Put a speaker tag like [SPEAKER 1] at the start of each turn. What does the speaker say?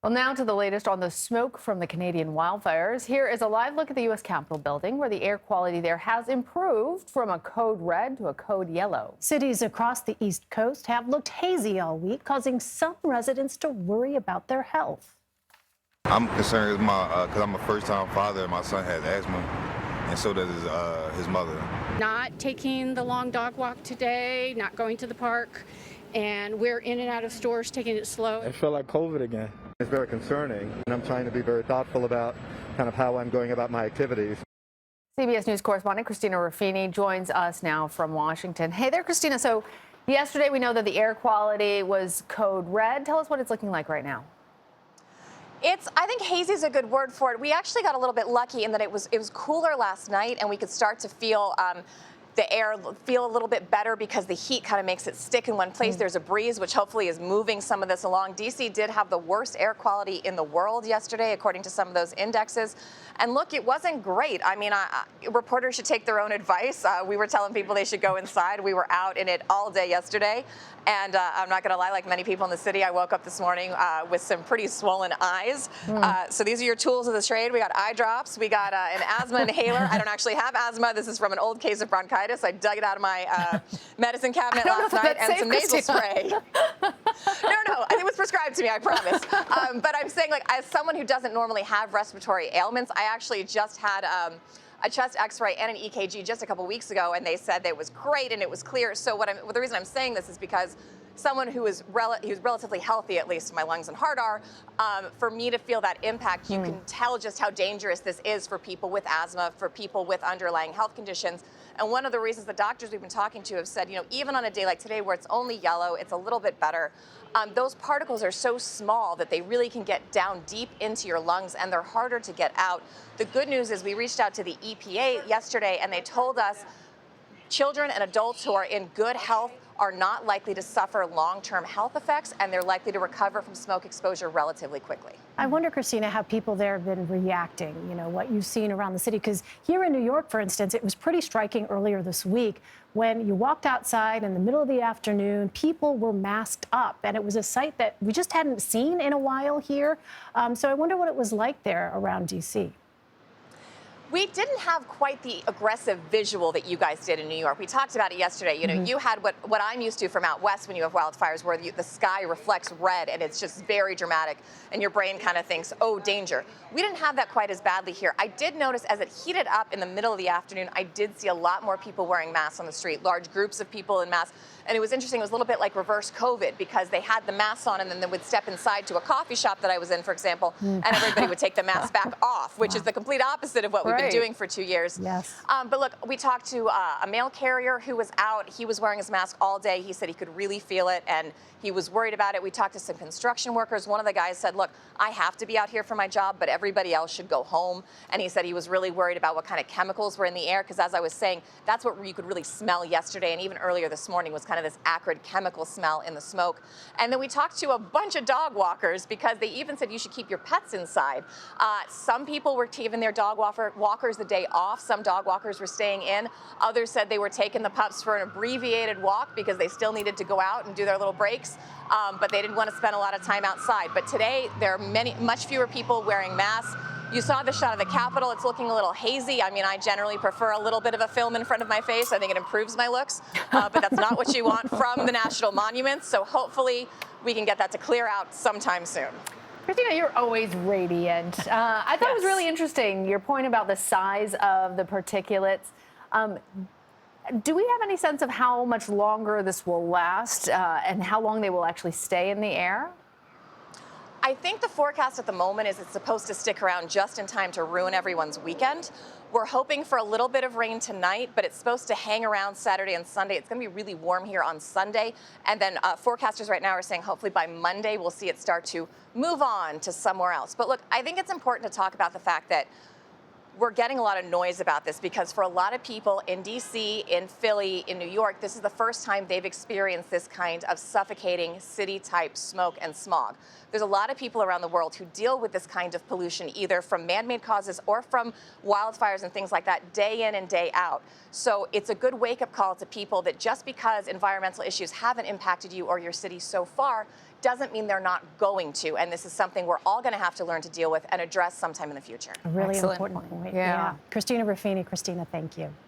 [SPEAKER 1] Well, now to the latest on the smoke from the Canadian wildfires. Here is a live look at the U.S. Capitol building, where the air quality there has improved from a code red to a code yellow.
[SPEAKER 2] Cities across the East Coast have looked hazy all week, causing some residents to worry about their health.
[SPEAKER 3] I'm concerned because I'm a first-time father and my son has asthma, and so does his mother.
[SPEAKER 4] Not taking the long dog walk today, not going to the park, and we're in and out of stores taking it slow.
[SPEAKER 5] I feel like COVID again.
[SPEAKER 6] It's very concerning, and I'm trying to be very thoughtful about kind of how I'm going about my activities.
[SPEAKER 1] CBS News correspondent Christina Ruffini joins us now from Washington. Hey there, Christina. So yesterday we know that the air quality was code red. Tell us what it's looking like right now.
[SPEAKER 7] I think hazy is a good word for it. We actually got a little bit lucky in that it was cooler last night, and we could start to feel the air feel a little bit better because the heat kind of makes it stick in one place. There's a breeze, which hopefully is moving some of this along. D.C. did have the worst air quality in the world yesterday, according to some of those indexes. And look, it wasn't great. I mean, reporters should take their own advice. We were telling people they should go inside. We were out in it all day yesterday. And I'm not going to lie, like many people in the city, I woke up this morning with some pretty swollen eyes. So these are your tools of the trade. We got eye drops. We got an asthma inhaler. I don't actually have asthma. This is from an old case of bronchitis. I dug it out of my medicine cabinet last night, and some nasal spray. No, it was prescribed to me, I promise. But I'm saying, like, as someone who doesn't normally have respiratory ailments, I actually just had a chest x-ray and an EKG just a couple weeks ago, and they said that it was great and it was clear. So the reason I'm saying this is because someone who is relatively healthy, at least my lungs and heart are, for me to feel that impact, you can tell just how dangerous this is for people with asthma, for people with underlying health conditions. And one of the reasons the doctors we've been talking to have said, even on a day like today where it's only yellow, it's a little bit better. Those particles are so small that they really can get down deep into your lungs, and they're harder to get out. The good news is we reached out to the EPA yesterday, and they told us children and adults who are in good health are not likely to suffer long-term health effects, and they're likely to recover from smoke exposure relatively quickly.
[SPEAKER 2] I wonder, Christina, how people there have been reacting, what you've seen around the city. Because here in New York, for instance, it was pretty striking earlier this week when you walked outside in the middle of the afternoon, people were masked up, and it was a sight that we just hadn't seen in a while here. So I wonder what it was like there around D.C.
[SPEAKER 7] We didn't have quite the aggressive visual that you guys did in New York. We talked about it yesterday. You had what I'm used to from out west when you have wildfires, where the sky reflects red and it's just very dramatic, and your brain kind of thinks, oh, danger. We didn't have that quite as badly here. I did notice as it heated up in the middle of the afternoon, I did see a lot more people wearing masks on the street, large groups of people in masks. And it was interesting. It was a little bit like reverse COVID, because they had the masks on and then they would step inside to a coffee shop that I was in, for example, and everybody would take the mask back off, which is the complete opposite of what we've been doing for 2 years.
[SPEAKER 2] Yes.
[SPEAKER 7] But look, we talked to a mail carrier who was out. He was wearing his mask all day. He said he could really feel it, and he was worried about it. We talked to some construction workers. One of the guys said, look, I have to be out here for my job, but everybody else should go home. And he said he was really worried about what kind of chemicals were in the air, because as I was saying, that's what you could really smell yesterday, and even earlier this morning was kind of this acrid chemical smell in the smoke. And then we talked to a bunch of dog walkers, because they even said you should keep your pets inside. Some people were giving their dog walkers the day off. Some dog walkers were staying in. Others said they were taking the pups for an abbreviated walk because they still needed to go out and do their little breaks, but they didn't want to spend a lot of time outside. But today, there are much fewer people wearing masks. You saw the shot of the Capitol. It's looking a little hazy. I mean, I generally prefer a little bit of a film in front of my face. I think it improves my looks, but that's not what you want from the national monuments. So hopefully we can get that to clear out sometime soon.
[SPEAKER 1] Christina, you're always radiant. I thought it was really interesting, your point about the size of the particulates. Do we have any sense of how much longer this will last and how long they will actually stay in the air?
[SPEAKER 7] I think the forecast at the moment is it's supposed to stick around just in time to ruin everyone's weekend. We're hoping for a little bit of rain tonight, but it's supposed to hang around Saturday and Sunday. It's going to be really warm here on Sunday. And then forecasters right now are saying hopefully by Monday we'll see it start to move on to somewhere else. But look, I think it's important to talk about the fact that we're getting a lot of noise about this, because for a lot of people in D.C., in Philly, in New York, this is the first time they've experienced this kind of suffocating city-type smoke and smog. There's a lot of people around the world who deal with this kind of pollution, either from man-made causes or from wildfires and things like that, day in and day out. So it's a good wake-up call to people that just because environmental issues haven't impacted you or your city so far, doesn't mean they're not going to. And this is something we're all going to have to learn to deal with and address sometime in the future.
[SPEAKER 2] A really
[SPEAKER 1] Excellent
[SPEAKER 2] important point.
[SPEAKER 1] Yeah.
[SPEAKER 2] Christina Ruffini. Christina, thank you.